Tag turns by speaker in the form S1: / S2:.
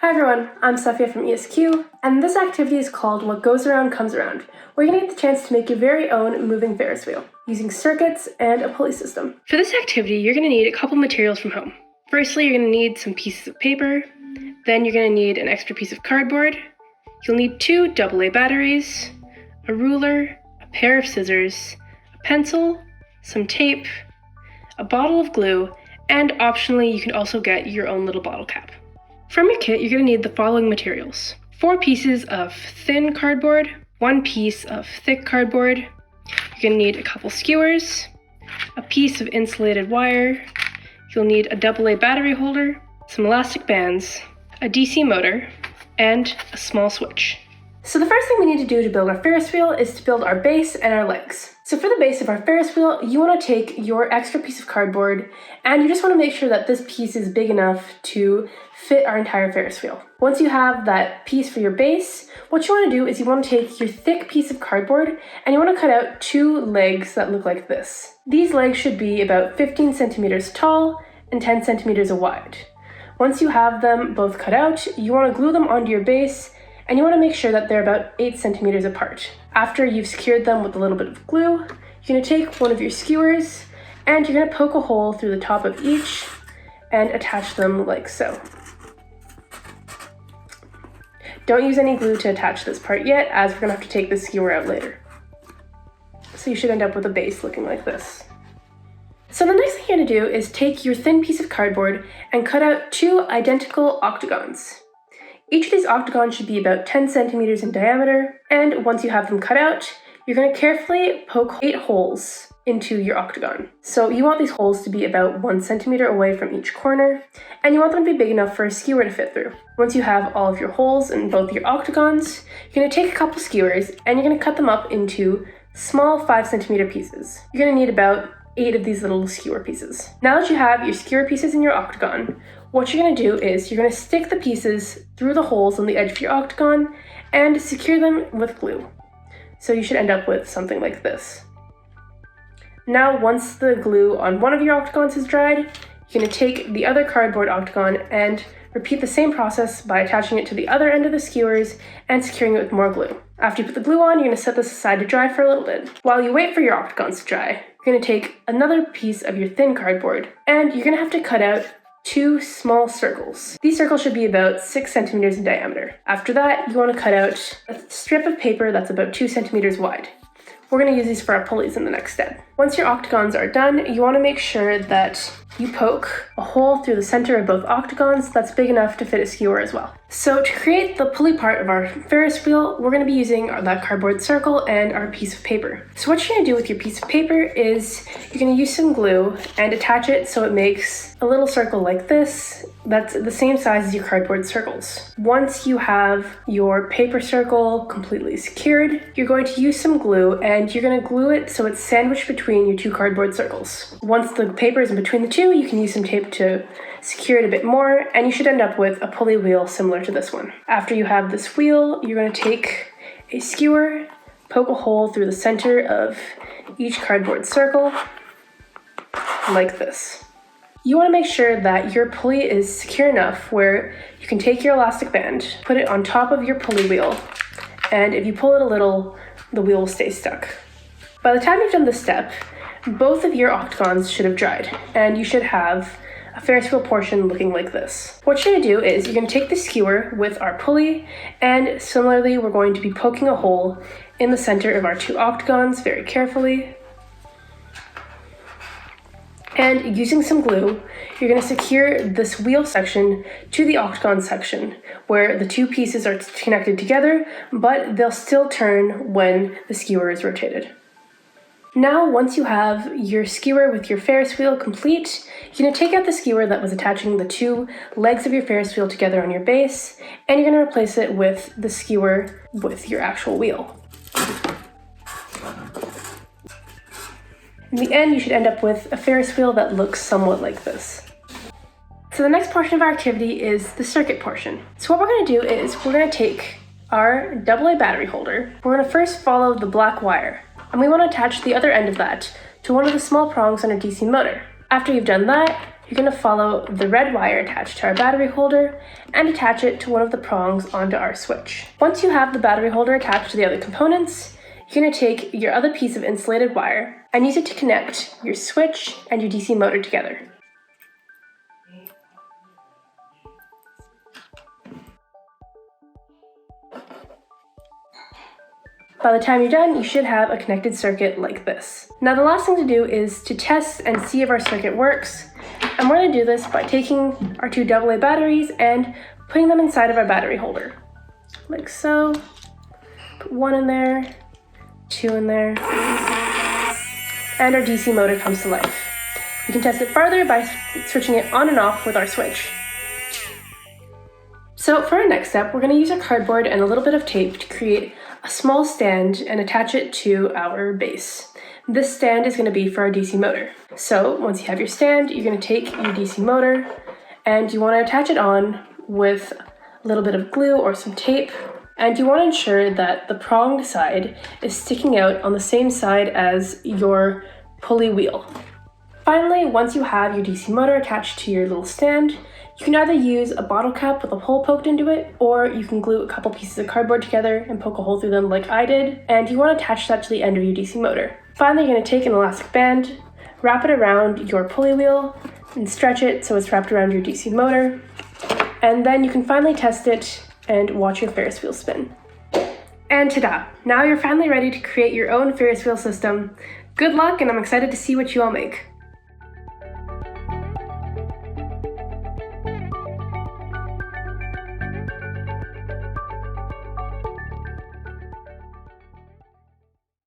S1: Hi everyone, I'm Safia from ESQ, and this activity is called What Goes Around Comes Around, where you're going to get the chance to make your very own moving Ferris wheel, using circuits and a pulley system. For this activity, you're going to need a couple materials from home. Firstly, you're going to need some pieces of paper, then you're going to need an extra piece of cardboard, you'll need 2 AA batteries, a ruler, a pair of scissors, a pencil, some tape, a bottle of glue, and optionally you can also get your own little bottle cap. From your kit, you're going to need the following materials: 4 pieces of thin cardboard, 1 piece of thick cardboard, you're going to need a couple skewers, a piece of insulated wire, you'll need a AA battery holder, some elastic bands, a DC motor, and a small switch. So the first thing we need to do to build our Ferris wheel is to build our base and our legs. So for the base of our Ferris wheel, you want to take your extra piece of cardboard and you just want to make sure that this piece is big enough to fit our entire Ferris wheel. Once you have that piece for your base, what you want to do is you want to take your thick piece of cardboard and you want to cut out 2 legs that look like this. These legs should be about 15 centimeters tall and 10 centimeters wide. Once you have them both cut out, you want to glue them onto your base, and you want to make sure that they're about 8 centimeters apart. After you've secured them with a little bit of glue, you're going to take one of your skewers and you're going to poke a hole through the top of each and attach them like so. Don't use any glue to attach this part yet, as we're going to have to take the skewer out later. So you should end up with a base looking like this. So the next thing you're going to do is take your thin piece of cardboard and cut out 2 identical octagons. Each of these octagons should be about 10 centimeters in diameter, and once you have them cut out, you're going to carefully poke 8 holes into your octagon. So you want these holes to be about 1 centimeter away from each corner, and you want them to be big enough for a skewer to fit through. Once you have all of your holes in both your octagons, you're going to take a couple skewers and you're going to cut them up into small 5 centimeter pieces. You're going to need about 8 of these little skewer pieces. Now that you have your skewer pieces in your octagon, what you're going to do is you're going to stick the pieces through the holes on the edge of your octagon and secure them with glue. So you should end up with something like this. Now, once the glue on one of your octagons is dried, you're going to take the other cardboard octagon and repeat the same process by attaching it to the other end of the skewers and securing it with more glue. After you put the glue on, you're going to set this aside to dry for a little bit. While you wait for your octagons to dry, you're going to take another piece of your thin cardboard and you're going to have to cut out 2 small circles. These circles should be about 6 centimeters in diameter. After that, you want to cut out a strip of paper that's about 2 centimeters wide. We're going to use these for our pulleys in the next step. Once your octagons are done, you want to make sure that you poke a hole through the center of both octagons that's big enough to fit a skewer as well. So to create the pulley part of our Ferris wheel, we're going to be using that cardboard circle and our piece of paper. So what you're going to do with your piece of paper is you're going to use some glue and attach it so it makes a little circle like this that's the same size as your cardboard circles. Once you have your paper circle completely secured, you're going to use some glue and you're going to glue it so it's sandwiched between your 2 cardboard circles. Once the paper is in between the 2, you can use some tape to secure it a bit more, and you should end up with a pulley wheel similar to this one. After you have this wheel, you're going to take a skewer, poke a hole through the center of each cardboard circle, like this. You want to make sure that your pulley is secure enough where you can take your elastic band, put it on top of your pulley wheel, and if you pull it a little, the wheel will stay stuck. By the time you've done this step, both of your octagons should have dried, and you should have a Ferris wheel portion looking like this. What you're going to do is you're going to take the skewer with our pulley, and similarly we're going to be poking a hole in the center of our 2 octagons very carefully. And using some glue, you're going to secure this wheel section to the octagon section where the 2 pieces are connected together, but they'll still turn when the skewer is rotated. Now, once you have your skewer with your Ferris wheel complete, you're going to take out the skewer that was attaching the 2 legs of your Ferris wheel together on your base, and you're going to replace it with the skewer with your actual wheel. In the end, you should end up with a Ferris wheel that looks somewhat like this. So the next portion of our activity is the circuit portion. So what we're going to do is we're going to take our AA battery holder. We're going to first follow the black wire, and we want to attach the other end of that to one of the small prongs on a DC motor. After you've done that, you're going to follow the red wire attached to our battery holder and attach it to one of the prongs onto our switch. Once you have the battery holder attached to the other components, you're going to take your other piece of insulated wire and use it to connect your switch and your DC motor together. By the time you're done, you should have a connected circuit like this. Now the last thing to do is to test and see if our circuit works. And we're going to do this by taking our two AA batteries and putting them inside of our battery holder. Like so. Put one in there, two in there, and our DC motor comes to life. We can test it farther by switching it on and off with our switch. So for our next step, we're going to use our cardboard and a little bit of tape to create a small stand and attach it to our base. This stand is going to be for our DC motor. So once you have your stand, you're going to take your DC motor and you want to attach it on with a little bit of glue or some tape. And you want to ensure that the pronged side is sticking out on the same side as your pulley wheel. Finally, once you have your DC motor attached to your little stand, you can either use a bottle cap with a hole poked into it, or you can glue a couple pieces of cardboard together and poke a hole through them like I did, and you want to attach that to the end of your DC motor. Finally, you're going to take an elastic band, wrap it around your pulley wheel, and stretch it so it's wrapped around your DC motor, and then you can finally test it and watch your Ferris wheel spin. And ta-da! Now you're finally ready to create your own Ferris wheel system. Good luck, and I'm excited to see what you all make.